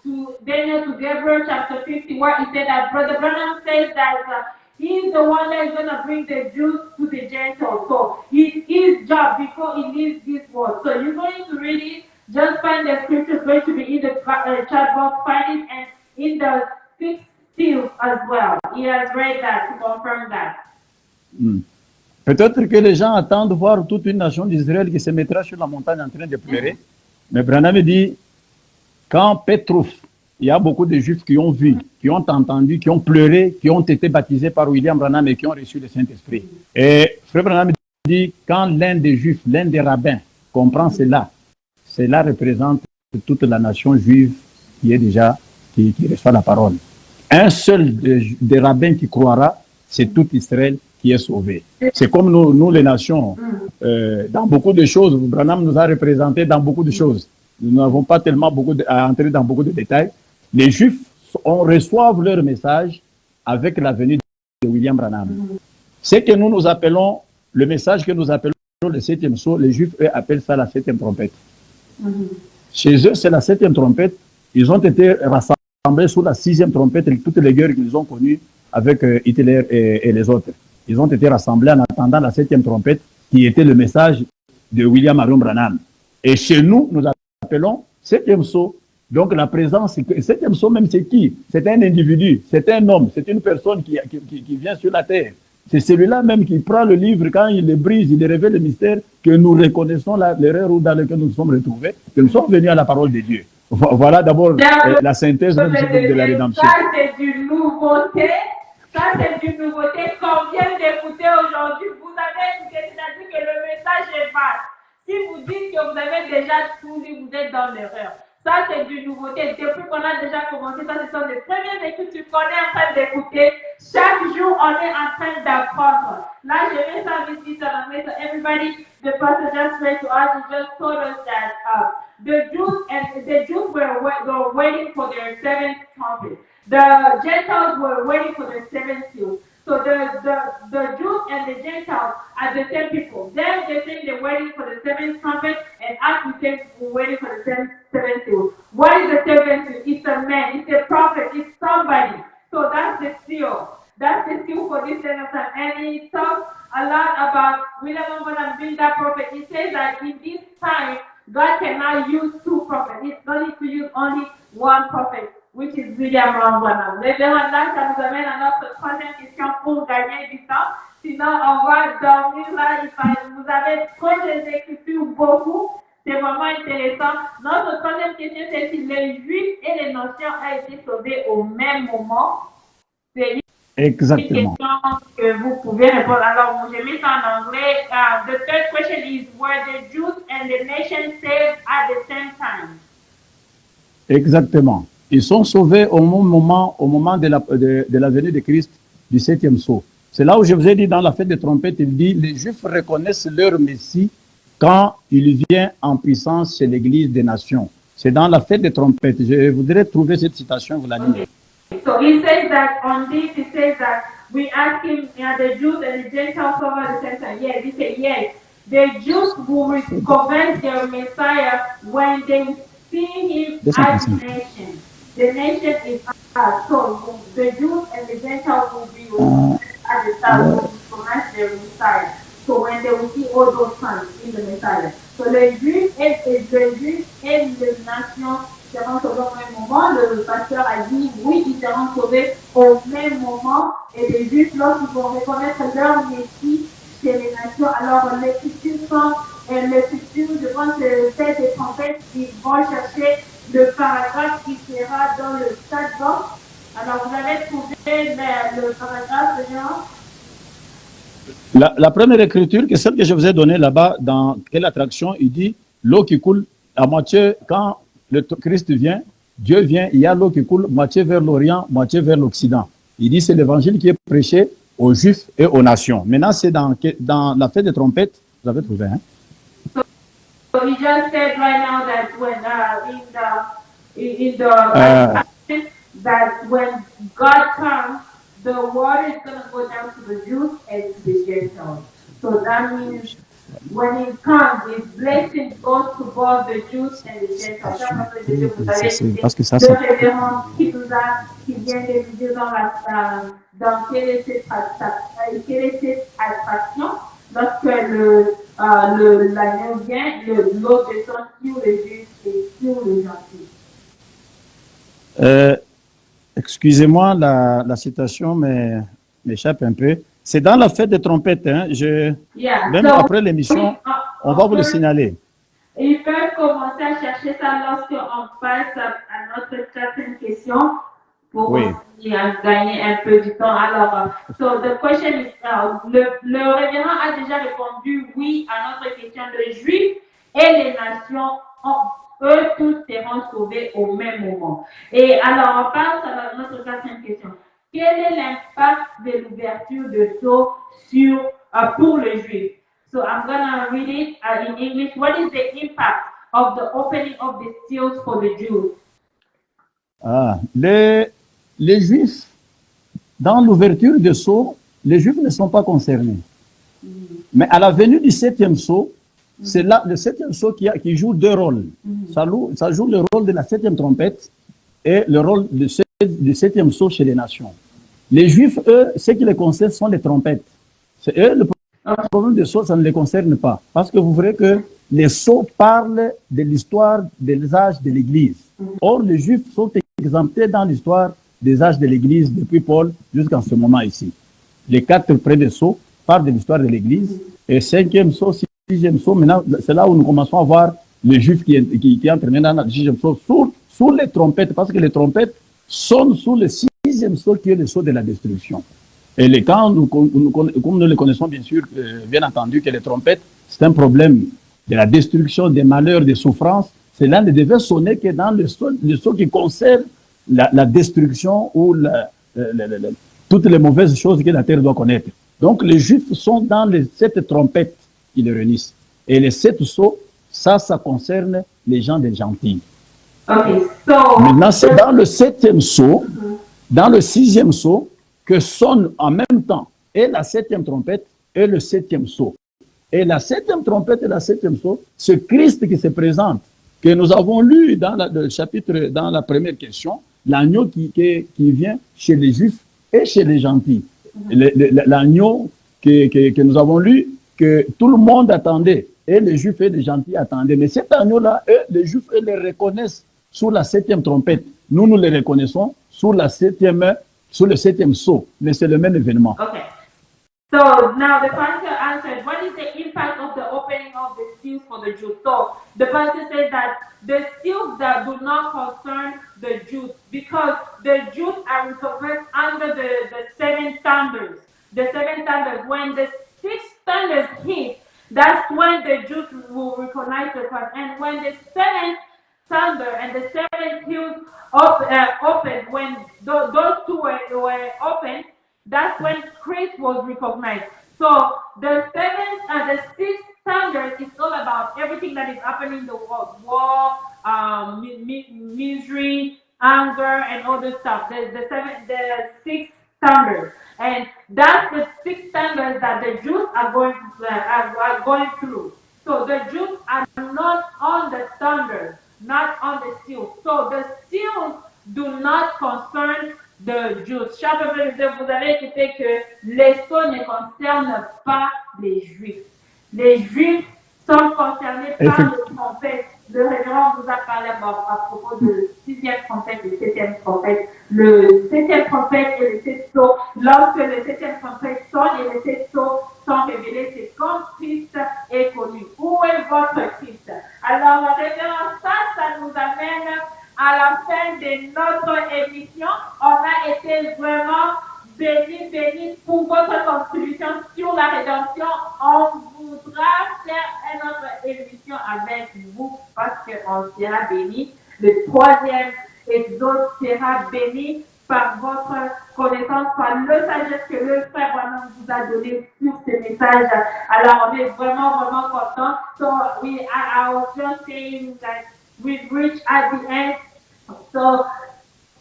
to Gabriel chapter 50, where he said that Brother Branham says that he's the one that is going to bring the Jews to the Gentiles. So it's his job before he leaves this world. So you're going to read it, just find the scriptures going to be in the chat box, find it, and in the 6 seals as well. He has read that to confirm that. Peut-être que les gens attendent de voir toute une nation d'Israël qui se mettra sur la montagne en train de pleurer. Mais Branham dit, quand Petrus, il y a beaucoup de Juifs qui ont vu, qui ont entendu, qui ont pleuré, qui ont été baptisés par William Branham et qui ont reçu le Saint-Esprit. Et Frère Branham dit, quand l'un des Juifs, l'un des rabbins comprend cela représente toute la nation juive qui est déjà, qui reçoit la parole. Un seul des rabbins qui croira, c'est tout Israël qui est sauvé. C'est comme nous les nations, dans beaucoup de choses, Branham nous a représentés dans beaucoup de choses. Nous n'avons pas tellement à entrer dans beaucoup de détails. Les Juifs reçoivent leur message avec la venue de William Branham. Ce que nous appelons, le message que nous appelons le 7e saut, les Juifs, eux, appellent ça la 7e trompette. Chez eux, c'est la 7e trompette. Ils ont été rassemblés sous la 6e trompette et toutes les guerres qu'ils ont connues avec Hitler et les autres. Ils ont été rassemblés en attendant la 7e trompette qui était le message de William Marion Branham. Et chez nous, nous appelons 7e saut Donc la présence, le septième sceau même, c'est qui? C'est un individu, c'est un homme, c'est une personne qui vient sur la terre. C'est celui-là même qui prend le livre, quand il le brise, il révèle le mystère, que nous reconnaissons l'erreur dans laquelle nous nous sommes retrouvés, que nous sommes venus à la parole de Dieu. Voilà d'abord la synthèse même de la rédemption. Ça, c'est d'une nouveauté. Ça, c'est d'une nouveauté qu'on vient d'écouter aujourd'hui. Vous avez écouté, c'est-à-dire que le message est vaste. Si vous dites que vous avez déjà tout lu, vous êtes dans l'erreur. Ça, c'est d'une nouveauté. Depuis qu'on a déjà commencé, ça, ce sont les premières écritures qu'on est en train d'écouter. Chaque jour, on est en train d'apprendre. Là, je vais ça ici en anglais. So everybody, the pastor just read to us, he just told us that the Jews were waiting for their seventh trumpet. The Gentiles were waiting for their seventh seal. So the Jews and the Gentiles are the same people. Them, they think they're waiting for the seventh trumpet, and us, we think we're waiting for the seventh seal. What is the seventh seal? It's a man, it's a prophet, it's somebody. So that's the seal. That's the seal for this end of time. And he talks a lot about William Branham being that prophet. He says that in this time, God cannot use two prophets. He's going to use only one prophet, which is William Branham. Révérend, là, ça nous amène à notre troisième question pour gagner du temps. Sinon, on va dormir là. Vous avez trop des écritures, beaucoup. C'est vraiment intéressant. Notre troisième question, c'est si les Juifs et les nations ont été sauvés au même moment. C'est Exactement. une question que vous pouvez répondre. Alors, je mets ça en anglais. The third question is, were the Jews and the nation saved at the same time? Exactement. Ils sont sauvés au moment de la venue de Christ du septième sceau. C'est là où je vous ai dit dans la fête des trompettes, il dit, les Juifs reconnaissent leur Messie quand il vient en puissance chez l'Église des nations. C'est dans la fête des trompettes. Je voudrais trouver cette citation, vous la lisez. So he says that on this, he says that we ask him, the Jews and the Gentiles over the same time. Yes, he said yes. The Jews will recognize their Messiah when they see him as a nation. The nation is us. So the Jews and the Gentiles will be at the time will recognize their Messiah. So when they will see all those signs in the Messiah. So les Juifs et les nations seront sauvés au même moment. Le pasteur a dit oui, ils seront sauvés au même moment. Et les Juifs, lorsqu'ils vont reconnaître leur Messie chez les nations, alors les futurs, je pense que le fait des trompettes, ils vont chercher le paragraphe qui sera dans le chat box. Alors vous avez trouvé le paragraphe de genre. La première écriture, que celle que je vous ai donnée là-bas, dans Quelle attraction, il dit l'eau qui coule à moitié, quand le Christ vient, Dieu vient, il y a l'eau qui coule moitié vers l'Orient, moitié vers l'Occident. Il dit c'est l'évangile qui est prêché aux Juifs et aux nations. Maintenant, c'est dans la fête des trompettes, vous avez trouvé, hein? So he just said right now that when that when God comes, the water is going to go down to the Jews and to the Gentiles. So that means when it comes, his blessing goes to both the Jews and the Gentiles. Parce que ça, le révérend qui vient de nous dire dans quelle est cette attraction lorsque l'agneau vient, l'eau descend sur les Juifs et sur les gentils. Excusez-moi, la citation m'échappe un peu. C'est dans la fête des trompettes. Hein, même après l'émission, on va vous le signaler. Ils peuvent commencer à chercher ça lorsqu'on passe à notre quatrième question pour gagner un peu du temps. Alors, so the question is, le révérend a déjà répondu oui à notre question de Juifs et les nations eux tous seront sauvés au même moment. Et alors, on passe à notre quatrième question. Quel est l'impact de l'ouverture de sceaux pour le juif? So I'm going to read it in English. What is the impact of the opening of the seals for the Jews? Les Juifs, dans l'ouverture de sceaux, les Juifs ne sont pas concernés. Mais à la venue du septième sceau, c'est là le septième sceau qui joue deux rôles. Ça joue le rôle de la septième trompette et le rôle du septième sceau chez les nations. Les Juifs, eux, ce qui les concerne sont les trompettes. C'est eux, le problème des sceaux, ça ne les concerne pas. Parce que vous verrez que les sceaux parlent de l'histoire des âges de l'Église. Or, les Juifs sont exemptés dans l'histoire des âges de l'Église depuis Paul jusqu'à ce moment ici. Les 4 premiers sceaux parlent de l'histoire de l'Église et 5e sceau, 6e sceau, maintenant, c'est là où nous commençons à voir les Juifs qui entrent maintenant dans le 6e sceau sous les trompettes, parce que les trompettes sonnent sous le 6e sceau qui est le sceau de la destruction. Et les camps, comme nous le connaissons bien sûr, bien entendu que les trompettes, c'est un problème de la destruction, des malheurs, des souffrances. Cela ne devait sonner que dans le sceau qui concerne la destruction ou toutes les mauvaises choses que la terre doit connaître. Donc les Juifs sont dans les 7 trompettes qui les réunissent. Et les 7 sceaux, ça concerne les gens des gentils. Okay, so maintenant, c'est dans le 7e sceau, dans le 6e sceau, que sonne en même temps et la 7e trompette et le 7e sceau. Et la 7e trompette et la 7e sceau, ce Christ qui se présente, que nous avons lu dans le chapitre, dans la première question, l'agneau qui vient chez les Juifs et chez les gentils. L'agneau que nous avons lu, que tout le monde attendait, et les Juifs et les gentils attendaient. Mais cet agneau-là, les Juifs, eux, le reconnaissent sous la 7e trompette. Nous les reconnaissons sous le 7e sceau. Mais c'est le même événement. Okay. So now the pastor answered, what is the impact of the opening of the seals for the Jews? So the pastor said that the seals that do not concern the Jews, because the Jews are recognized under the 7 thunders. The 7 thunders, when the 6 thunders hit, that's when the Jews will recognize the Christ. And when the 7th thunder and the 7 seals opened, when those two were opened, that's when Christ was recognized. So the 6th thunder is all about everything that is happening in the world: war, misery, anger, and all this stuff. The 6th thunder, and that's the 6 thunders that the Jews are going through. So the Jews are not on the thunder, not on the seals. So the seals do not concern the Jews. Vous avez écouté que les sceaux ne concernent pas les Juifs. Les Juifs sont concernés par le trompette. Le révérend vous a parlé à propos de 6e trompette et 7e trompette. Le 7e trompette et le 7 sceaux, lorsque le 7e trompette sonne et les 7 sceaux sont révélés, c'est quand Christ est connu. Où est votre Christ? Alors, révérend, ça nous amène à la fin de notre émission. On a été vraiment bénis pour votre contribution sur la rédemption. On voudra faire une autre émission avec vous parce qu'on sera bénis. Le 3e exode sera béni par votre connaissance, par le sagesse que le frère Branham vous a donné sur ce message. Alors, on est vraiment contents. So, I was just saying that we've reached at the end. So,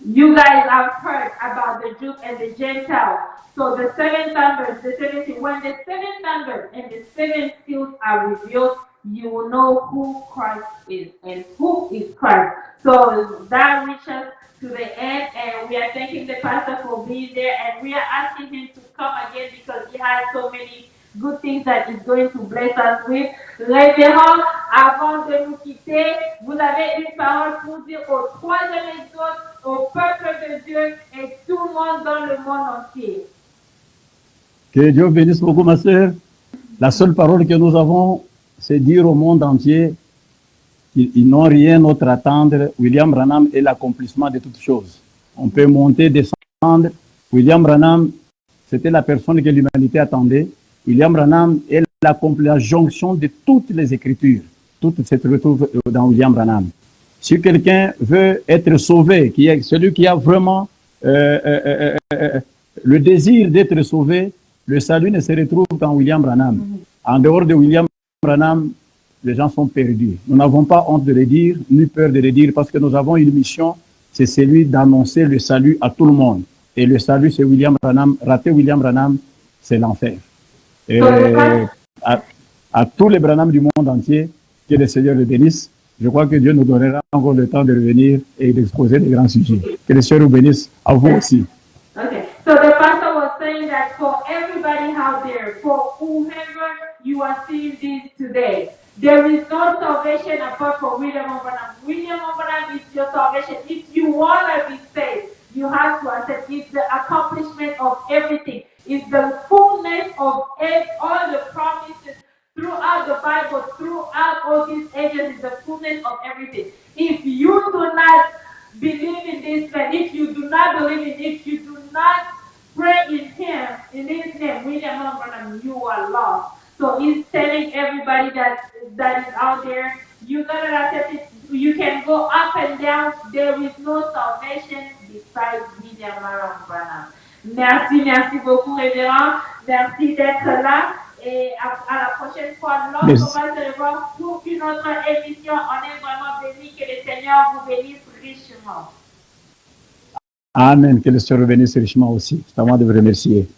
you guys have heard about the Jews and the Gentiles. So the 7 thunders, the 7, when the 7 thunders and the 7 seals are revealed, you will know who Christ is and who is Christ. So that reaches to the end, and we are thanking the pastor for being there, and we are asking him to come again because he has so many good things that he's going to bless us with. Révérend, avant de nous quitter, vous avez une parole pour dire au 3e exode, au peuple de Dieu et tout le monde dans le monde entier. Que Dieu bénisse beaucoup, ma sœur. La seule parole que nous avons, c'est dire au monde entier qu'ils n'ont rien d'autre à attendre. William Branham est l'accomplissement de toutes choses. On peut monter, descendre. William Branham, c'était la personne que l'humanité attendait. William Branham est la jonction de toutes les Écritures. Tout se retrouve dans William Branham. Si quelqu'un veut être sauvé, qui est celui qui a vraiment le désir d'être sauvé, le salut ne se retrouve qu'en William Branham. En dehors de William Branham, les gens sont perdus. Nous n'avons pas honte de le dire, ni peur de le dire, parce que nous avons une mission, c'est celui d'annoncer le salut à tout le monde. Et le salut, c'est William Branham. Rater William Branham, c'est l'enfer. Et à tous les Branham du monde entier, que le Seigneur le bénisse. Je crois que Dieu nous donnera encore le temps de revenir et d'exposer des grands sujets. Que le Seigneur vous bénisse, à vous aussi. Okay, so the pastor was saying that for everybody out there, for whomever you are seeing this today, There is no salvation apart from William Branham. William Branham is your salvation. If you want to be saved, you have to accept it's the accomplishment of everything. It's the fullness of all the promises throughout the Bible, throughout all these ages, is the fullness of everything. If you do not believe in this man, if you do not believe in, if you do not pray in him, in his name, William Branham, you are lost. So he's telling everybody that is out there, you gotta accept it. You can go up and down. There is no salvation besides William Branham. Merci beaucoup, révérend. Merci d'être là. Et à la prochaine fois, lorsqu'on va se revoir pour une autre émission, on est vraiment bénis. Que le Seigneur vous bénisse richement. Amen. Que le Seigneur bénisse richement aussi. C'est à moi de vous remercier.